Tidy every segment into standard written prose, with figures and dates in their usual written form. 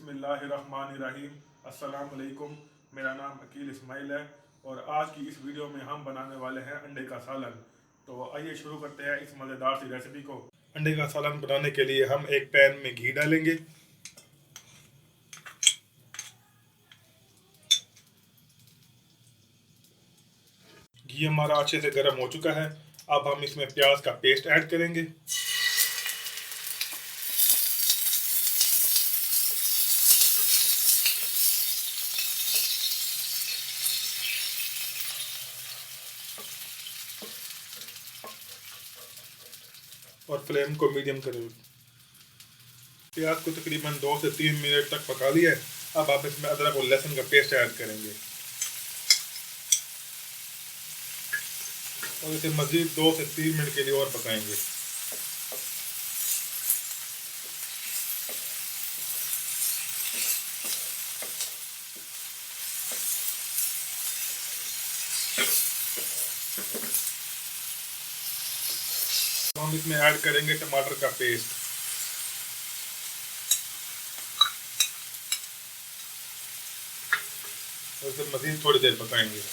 बिस्मिल्लाहिर्रहमानिर्रहीम। अस्सलाम वालेकुम। मेरा नाम अकील इस्माइल है और आज की इस वीडियो में हम बनाने वाले हैं अंडे का सालन। तो आइए शुरू करते हैं इस मज़ेदार सी रेसिपी को। अंडे का सालन बनाने के लिए हम एक पैन में घी डालेंगे। घी हमारा अच्छे से गर्म हो चुका है। अब हम इसमें प्याज का पेस्ट ऐड करेंगे। और फ्लेम को मीडियम करें। प्याज को तकरीबन 2 से 3 मिनट तक पका लिया है। अब आप इसमें अदरक और लहसुन का पेस्ट ऐड करेंगे और इसे मज़ीद 2 से 3 मिनट के लिए और पकाएंगे। हम इसमें ऐड करेंगे टमाटर का पेस्ट और इसे मज़ीद थोड़ी देर पकाएंगे।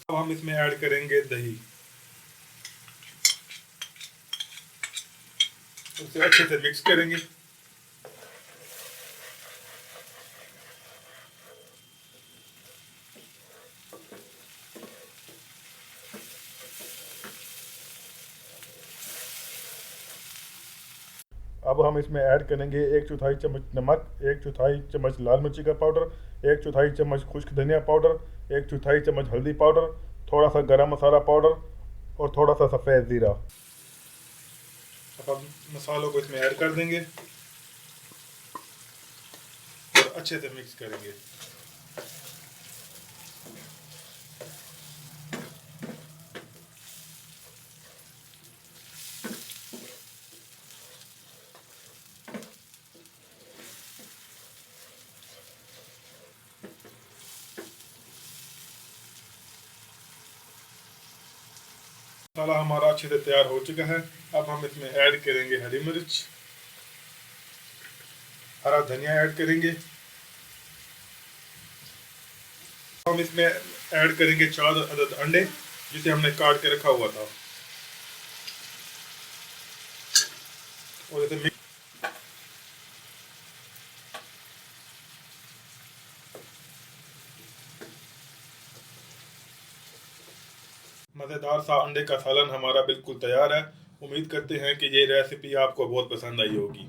अब हम इसमें ऐड करेंगे दही, उसे अच्छे से मिक्स करेंगे। अब हम इसमें ऐड करेंगे 1/4 चम्मच नमक, 1/4 चम्मच लाल मिर्ची का पाउडर, 1/4 चम्मच खुश्क धनिया पाउडर, 1/4 चम्मच हल्दी पाउडर, थोड़ा सा गरम मसाला पाउडर और थोड़ा सा सफ़ेद ज़ीरा। अब हम मसालों को इसमें ऐड कर देंगे और अच्छे से मिक्स करेंगे। मसाला हमारा अच्छे से तैयार हो चुका है। अब हम इसमें ऐड करेंगे हरी मिर्च, हरा धनिया ऐड करेंगे। हम इसमें ऐड करेंगे 4 अदद अंडे जिसे हमने काट के रखा हुआ था और इसे मज़ेदार सा अंडे का सालन हमारा बिल्कुल तैयार है। उम्मीद करते हैं कि ये रेसिपी आपको बहुत पसंद आई होगी।